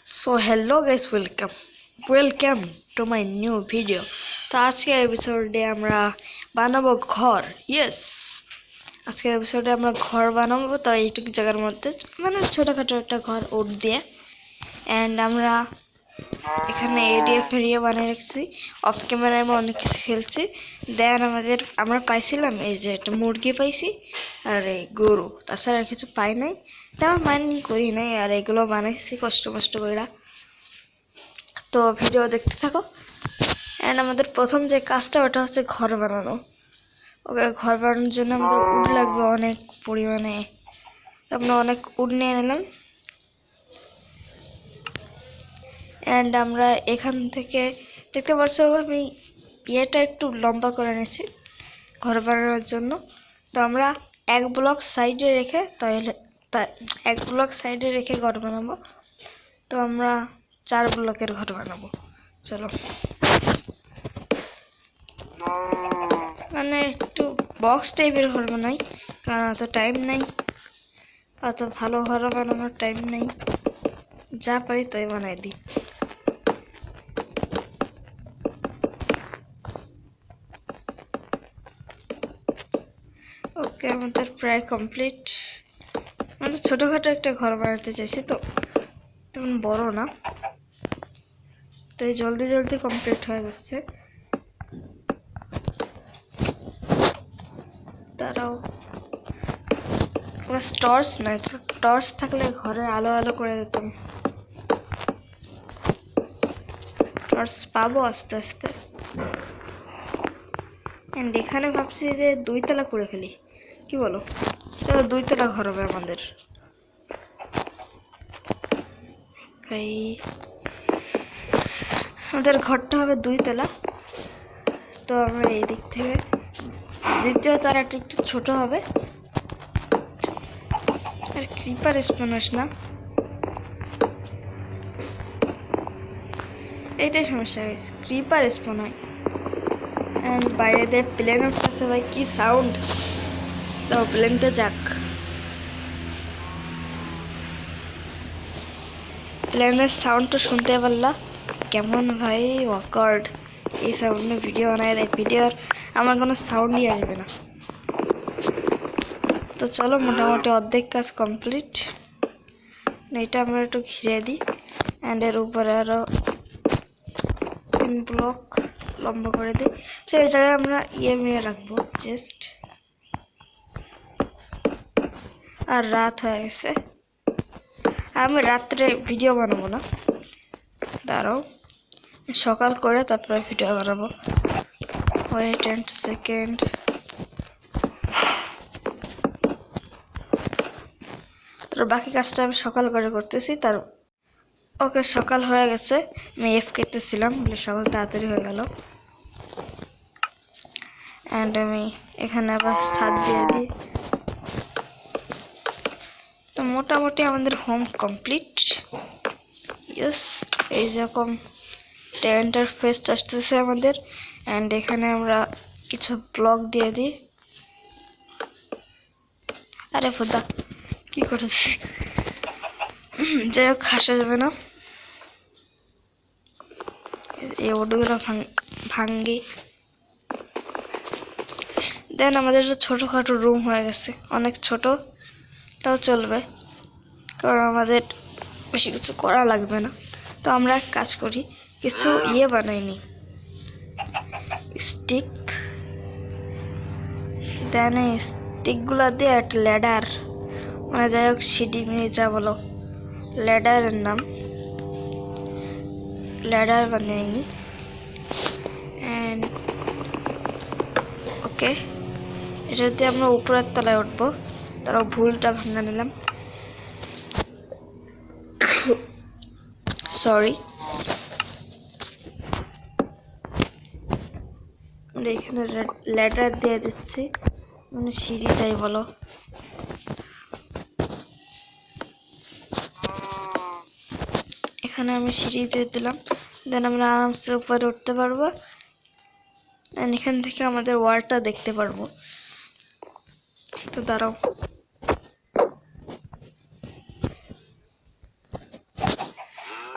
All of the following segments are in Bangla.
So hello guys, welcome to my new video. তো আজকের এপিসোডে আমরা বানাবো ঘর। ইয়েস, আজকের এপিসোডে আমরা ঘর বানাবো। তো এইটুকু জায়গার মধ্যে মানে ছোটোখাটো একটা ঘর উঠ দিয়ে অ্যান্ড আমরা এখানে এরিয়া বানিয়ে রাখছি। অফ ক্যামেরায় আমরা অনেক কিছু খেলছি। দেন আমরা পাইছিলাম এই যে একটা মুরগি পাইছি আর এই গরু, তাছাড়া আর কিছু পাই নাই। তেমন মাইন্ড করি নাই, আর এগুলো বানাইছি কষ্ট করে। তো ভিডিও দেখতে থাকো। অ্যান্ড আমাদের প্রথম যে কাজটা ওটা হচ্ছে ঘর বানানো। ওকে, ঘর বানানোর জন্য আমাদের উড লাগবে অনেক পরিমাণে। আমরা অনেক উড নিয়ে নিলাম অ্যান্ড আমরা এখান থেকে দেখতে পাচ্ছ আমি ইয়েটা একটু লম্বা করে নিয়েছি ঘর বানানোর জন্য। তো আমরা এক ব্লক সাইডে রেখে ঘর বানাবো। তো আমরা 4 ব্লকের ঘর বানাবো। চলো, মানে একটু বক্স টাইপের ঘর বানাই, কারণ অত টাইম নেই, অত ভালো ঘর বানানোর টাইম নেই। যা পারি তাই বানাই দিই। ওকে, আমাদের প্রায় কমপ্লিট। মানে ছোটোখাটো একটা ঘর বানাতে চাইছি, তো তেমন বড় না, তাই জলদি কমপ্লিট হয়ে যাচ্ছে। তারাও টর্চ নাই, তো টর্চ থাকলে ঘরে আলো করে দিতাম। টর্চ পাবো আস্তে আস্তে। অ্যান্ড এখানে ভাবছি যে 2 তলা করে ফেলি, কি বলো? চলো 2 তলা ঘর হবে আমাদের। আমাদের ঘরটা হবে 2 তলা। তো আমরা এই দিক থেকে দ্বিতীয় তালাটা একটু ছোট হবে। আর ক্রিপার স্পন হোস না, এইটাই সমস্যা হয়েছে, ক্রিপার স্পন হয়। অ্যান্ড বাইরে দিয়ে প্লেন উঠতেছে, ভাই কি সাউন্ড! তো প্লেনটা যাক, প্লেনের সাউন্ডটা শুনতে পারলা কেমন ভাই? ওয়াকার্ড এই সাউন্ডে ভিডিও বানায় দেয়, ভিডিওর আমার কোনো সাউন্ডই আসবে না। তো চলো, মোটামুটি অর্ধেক কাজ কমপ্লিট। এটা আমরা একটু ঘিরে দিই অ্যান্ড এর উপরে আরও 3 ব্লক লম্বা করে দিই। তো এই জায়গায় আমরা মেয়ে রাখবো জাস্ট। আর রাত হয়ে গেছে, আমি রাত্রে ভিডিও বানাবো না, দাঁড়াও সকাল করে তারপরে ভিডিও বানাবো। Wait 10 second. তার বাকি কাজটা আমি সকাল করে করতেছি। ওকে, সকাল হয়ে গেছে। আমি এফ খেতেছিলাম বলে সকাল তাড়াতাড়ি হয়ে গেল। অ্যান্ড আমি এখানে আবার ছাদ দিয়ে দিই। তো মোটামুটি আমাদের হোম কমপ্লিট। ইয়েস, এই যেরকম ইন্টারফেস আসতেছে আমাদের। অ্যান্ড এখানে আমরা কিছু ব্লক দিয়ে দিই। আরে ফুদা কি করতেছি! যাই হোক, হাসা যাবে না। এই ওডগুলো ভাঙ্গি। দেন আমাদের ছোটোখাটো রুম হয়ে গেছে, অনেক ছোট, তাও চলবে, কারণ আমাদের বেশি কিছু করা লাগবে না। তো আমরা এক কাজ করি, কিছু বানাইনি, স্টিক। দেন এই স্টিকগুলো দিয়ে একটা ল্যাডার, মানে যাই হোক সিঁড়ি যা বলো, ল্যাডারের নাম, ল্যাডার বানাইনি। অ্যান্ড ওকে, এটা দিয়ে আমরা উপরের তলায় উঠবো। তারাও ভুলটা ভাঙা নিলাম, সরি। আমরা এখানে ল্যাডার দিয়ে দিচ্ছি, মানে সিঁড়ি যাই বলো। এখানে আমি সিঁড়ি দিয়ে দিলাম, দেন আমরা আরামসে উপরে উঠতে পারবো। দেন এখান থেকে আমাদের ওয়ালটা দেখতে পারবো। তো দাঁড়াও,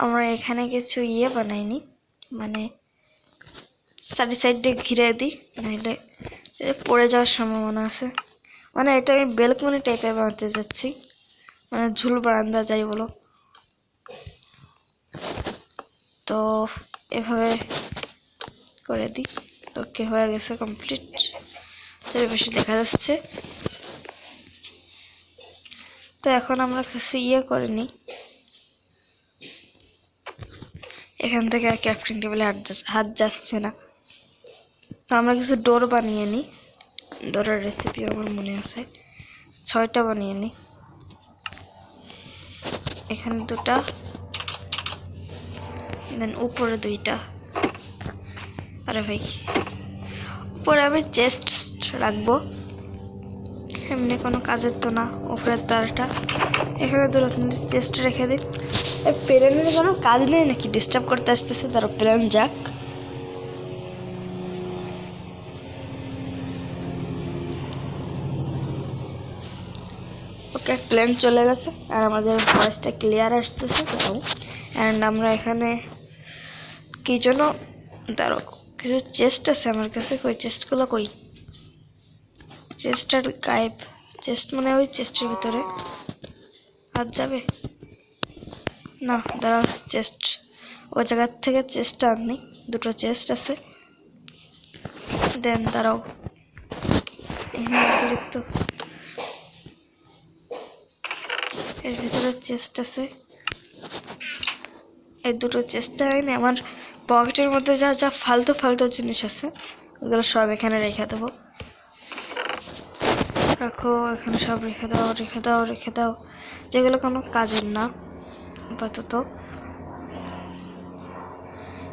আমরা এখানে কিছু ইয়ে বানাইনি, মানে সাইডে ঘিরে দিই, নাহলে পড়ে যাওয়ার সম্ভাবনা আছে। মানে এটা আমি বেলকনি টাইপের বানাতে যাচ্ছি, মানে ঝুল বারান্দা যাই বলো। তো এভাবে করে দিই। ওকে, হয়ে গেছে কমপ্লিট। চারিপাশে দেখা যাচ্ছে। তো এখন আমরা কিছু ইয়ে করে নিই, এখান থেকে আর ক্রাফটিং টেবিলে হাত যাচ্ছে না। তো আমরা কিছু ডোর বানিয়ে নিই। ডোরের রেসিপি আমার মনে আছে, 6টা বানিয়ে নিই। এখানে 2টা, দেন উপরে 2টা। আরে ভাই, উপরে আমি চেস্ট রাখবো, এমনি কোনো কাজের তো না। উপরের তারটা এখানে 2 চেস্ট রেখে দিই। প্লেনের কোনো কাজ নেই নাকি? ডিস্টার্ব করতে আসতেছে, তার প্লেন যাক। ওকে, প্লেন চলে গেছে আর আমাদের ভয়েসটা ক্লিয়ার আসতেছে। অ্যান্ড আমরা এখানে কি জন্য ধরো কিছু চেস্ট আছে আমার কাছে, কই চেস্টগুলো কই? চেস্টার গায়েব। চেস্ট মানে ওই চেস্টের ভিতরে হাত যাবে না, দাঁড়াও। চেস্ট ওই জায়গার থেকে চেস্টটা আনি, 2টো চেস্ট আছে। দেন দাঁড়াও, এখানে অতিরিক্ত এর ভিতরে চেস্ট আছে। এই 2টো চেস্টটা এনে আমার পকেটের মধ্যে যা যা ফালতু ফালতু জিনিস আছে ওগুলো সব এখানে রেখে দেবো। রাখো, এখানে সব রেখে দাও, রেখে দাও, রেখে দাও, যেগুলো কোনো কাজের না আপাতত।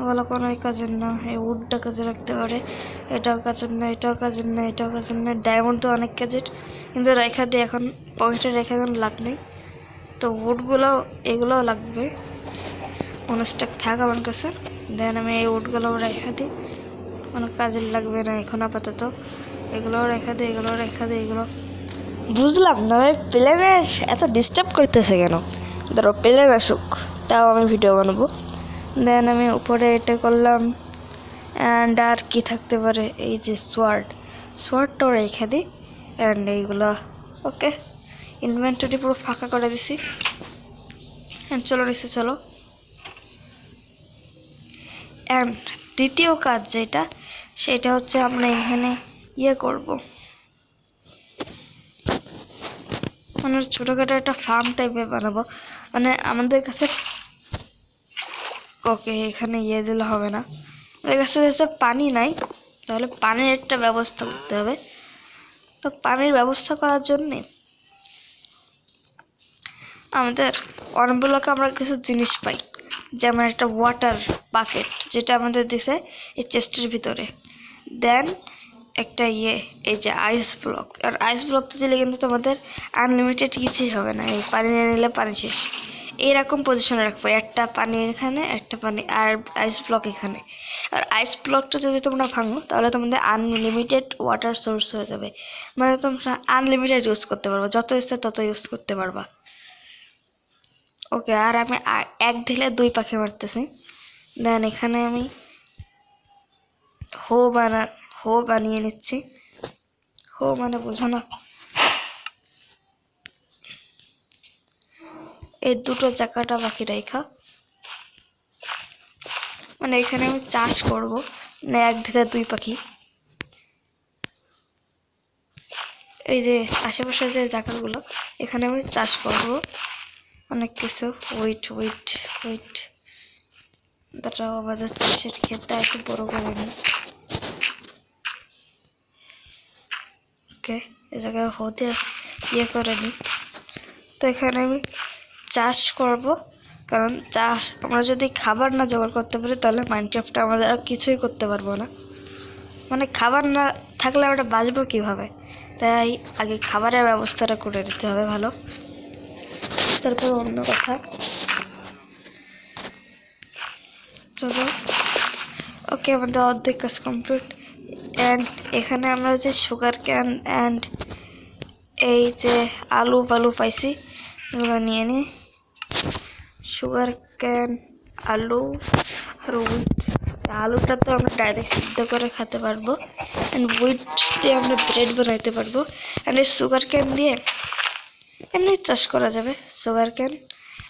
ওগুলো কোনো কাজের না। এই উডটা কাজে রাখতে পারে, এটাও কাজের না, এটাও কাজের না, এটাও কাজের না। ডায়মন্ড তো অনেক কাজের, কিন্তু রেখা দিয়ে এখন পকেটে রেখে এখন লাভ নেই। তো উডগুলো এগুলোও লাগবে, অনুষ্ঠান থাক আমার কাছে। দেন আমি এই উডগুলো রেখা দিই, কোনো কাজের লাগবে না এখন আপাতত। এগুলোও রেখা দিই, এগুলোও রেখা দিই, এগুলো বুঝলাম না ভাই, প্লেনের এত ডিস্টার্ব করতেছে কেন? ধরো প্লেন আসুক, তাও আমি ভিডিও বানাবো। দেন আমি উপরে এটা করলাম। অ্যান্ড আর কি থাকতে পারে? এই যে সোয়ার্ডটাও রেখে দিই। অ্যান্ড এইগুলো ওকে, ইনভেন্টরি পুরো ফাঁকা করে দিছি। অ্যান্ড চলো নিচে চলো। অ্যান্ড দ্বিতীয় কাজ যেটা, সেটা হচ্ছে আমরা এখানে ইয়ে করব, মানে ছোটোখাটো একটা ফার্ম টাইপের বানাবো। মানে আমাদের কাছে ওকে, এখানে ইয়ে দিলে হবে না, আমাদের কাছে যেহেতু পানি নাই, তাহলে পানির একটা ব্যবস্থা করতে হবে। তো পানির ব্যবস্থা করার জন্যে আমাদের অনেকগুলোকে আমরা কিছু জিনিস পাই, যেমন একটা ওয়াটার বাকেট, যেটা আমাদের দিছে এই চেস্টের ভিতরে। দেন একটা ইয়ে, এই যে আইস ব্লক। আর আইস ব্লকটা দিলে কিন্তু তোমাদের আনলিমিটেড কিছুই হবে না, এই পানি নিয়ে নিলে পানি শেষ। এইরকম পজিশনে রাখবো, একটা পানি এখানে, একটা পানি, আর আইস ব্লক এখানে। আর আইস ব্লকটা যদি তোমরা ভাঙো, তাহলে তোমাদের আনলিমিটেড ওয়াটার সোর্স হয়ে যাবে, মানে তোমরা আনলিমিটেড ইউজ করতে পারবা, যত ইচ্ছে তত ইউজ করতে পারবা। ওকে, আর আমি 1 ঢিলে 2 পাখি মারতেছি। দেন এখানে আমি হো বানিয়ে নিচ্ছি। হো মানে বোঝো না? এই 2টো জায়গাটা বাকি রেখা, মানে এখানে আমি চাষ করব, মানে 1 ঢিলে 2 পাখি। এই যে আশেপাশে যে জায়গাগুলো, এখানে আমি চাষ করব অনেক কিছু। ওয়েট দাঁড়াও, আমাদের চাষের ক্ষেতটা একটু বড় করে নিই। ওকে, এই জায়গায় হতে ইয়ে করে নিই। তো এখানে আমি চাষ করব, কারণ আমরা যদি খাবার না জোগাড় করতে পারি, তাহলে মাইনক্রাফটে আমাদের আর কিছুই করতে পারবো না। মানে খাবার না থাকলে আমরা বাঁচবো কীভাবে? তাই আগে খাবারের ব্যবস্থাটা করে দিতে হবে ভালো, তারপর অন্য কথা। চলো, ওকে, আমাদের অর্ধেক কাজ কমপ্লিট। অ্যান্ড এখানে আমরা যে সুগার ক্যান অ্যান্ড এই যে আলু পাইছি, এগুলো নিয়ে নিই। সুগার ক্যান, আলু আর উইট। আলুটা তো আমরা ডাইরেক্ট সিদ্ধ করে খেতে পারবো, অ্যান্ড উইট দিয়ে আমরা ব্রেড বানাইতে পারবো, অ্যান্ড এই সুগার ক্যান দিয়ে এমনি চাষ করা যাবে সুগার ক্যান।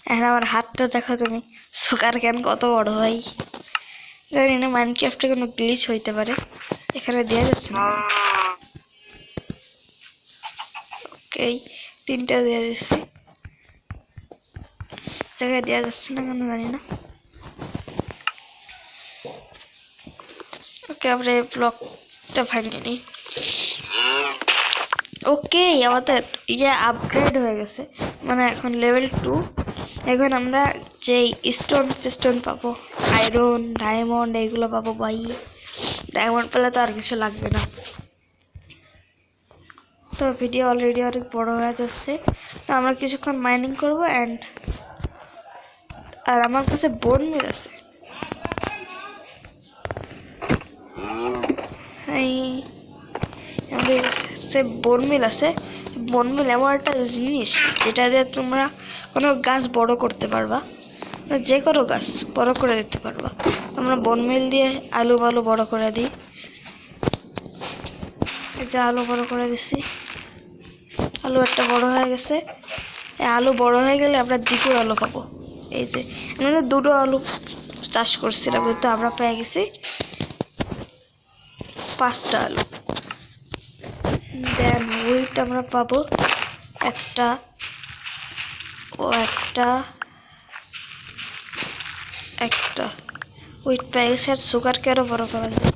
এখন আমার হাতটা দেখো তুমি, সুগার ক্যান কত বড় হয় জানি না। মাইনক্রাফটে কোনো গ্লিচ হইতে পারে, এখানে দেওয়া যাচ্ছে না। ওকে, 3টা দেওয়া যাচ্ছে, জায়গায় দেওয়া যাচ্ছে না কেন জানি না। ওকে, আমরা এই ব্লকটা ভাঙিয়ে নিই। ওকে, আমাদের আপগ্রেড হয়ে গেছে, মানে এখন লেভেল 2। এখন আমরা যেই স্টোন ফিস্টোন পাবো, আয়রন, ডায়মন্ড এইগুলো পাবো। ভাই ডায়মন্ড পেলে তো আর কিছু লাগবে না। তো ভিডিও অলরেডি অনেক বড় হয়ে যাচ্ছে, তো আমরা কিছুক্ষণ মাইনিং করবো। আর আমার কাছে বোন মিল আছে, বোন মিল আছে। বোন মিল এমন একটা জিনিস যেটা দিয়ে তোমরা কোনো গাছ বড় করতে পারবা, যে কোনো গাছ বড় করে দিতে পারবা। আমরা বোন মিল দিয়ে আলু বালু বড় করে দিই। এই যে আলু বড় করে দিচ্ছি, আলু একটা বড় হয়ে গেছে। এই আলু বড় হয়ে গেলে আমরা দ্বিগুণ আলু পাবো। এই যে আমরা 2টো আলু চাষ করছিলাম, কিন্তু আমরা পেয়ে গেছি 5টা আলু। দেন উইট আমরা পাবো একটা, উইট পেয়ে গেছে। আর সুগার ক্যানও বড় করা যায়,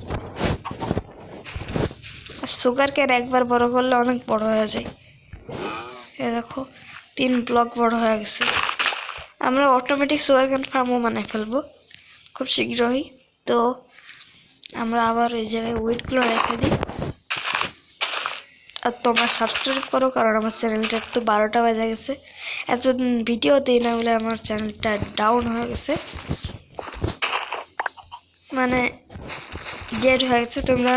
আর সুগার ক্যান একবার বড় করলে অনেক বড় হয়ে যায়। এ দেখো 3 ব্লক বড় হয়ে গেছে। আমরা অটোমেটিক সুগার ক্যান ফার্মও বানাই ফেলবো খুব শীঘ্রই। তো আমরা আবার ওই জায়গায় উইটগুলো রেখে দিই। আর তোমরা সাবস্ক্রাইব করো, কারণ আমার চ্যানেলটা একটু 12টা বাজে গেছে। এতদিন ভিডিও দিই না বলে আমার চ্যানেলটা ডাউন হয়ে গেছে, মানে ডেড হয়ে গেছে। তোমরা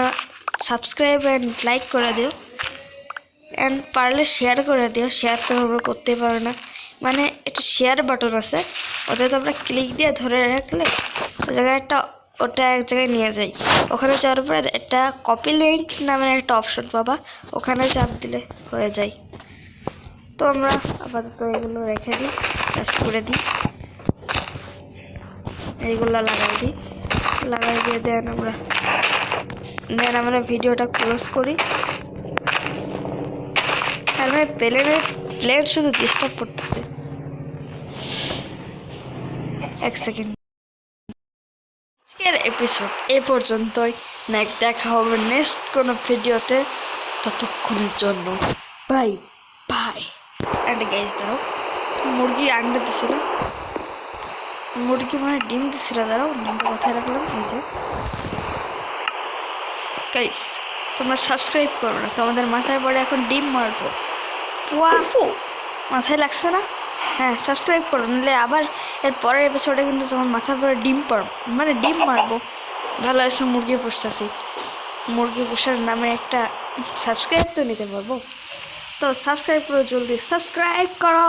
সাবস্ক্রাইব অ্যান্ড লাইক করে দিও, অ্যান্ড পারলে শেয়ার করে দিও। শেয়ার তো তোমরা করতেই পারো না, মানে একটা শেয়ার বাটন আছে, ওটা তোমরা ক্লিক দিয়ে ধরে রাখলে ওই জায়গায় ওটা এক জায়গায় নিয়ে যায়। ওখানে যাওয়ার পরে একটা কপি লিঙ্ক নামের একটা অপশন পাবা, ওখানে চাপ দিলে হয়ে যায়। তো আমরা আপাতত এগুলো রেখে দিই, চাষ করে দিই, এইগুলো লাগাই দিয়ে দেন আমরা ভিডিওটা ক্লোজ করি। আর আমি প্লেন শুধু ডিস্টার্ব করতেছে। 1 সেকেন্ড। আজকের এপিসোড এই পর্যন্তই, দেখা হবে নেক্সট কোনো ভিডিওতে। ততক্ষণের জন্য বাই বাই। অ্যান্ড গাইস দাঁড়াও, মুরগি আন্ডা দিছিল, মুরগি মানে ডিম দিছিল। দাঁড়াও, ডিমটা কোথায় রাখলাম? এই যে গাইস, তোমরা সাবস্ক্রাইব করো না, তোমাদের মাথায় পড়ে এখন ডিম মারবো। ওয়াফু, মাথায় লাগছে না? হ্যাঁ, সাবস্ক্রাইব করো, নাহলে আবার এর পরের এপিসোডে কিন্তু তোমার মাথার পরে ডিম মারবো। ভালো আছে, মুরগি পুষতেছি, মুরগি পোষার নামে একটা সাবস্ক্রাইব তো নিতে পারবো। তো সাবস্ক্রাইব করো, জলদি সাবস্ক্রাইব করো।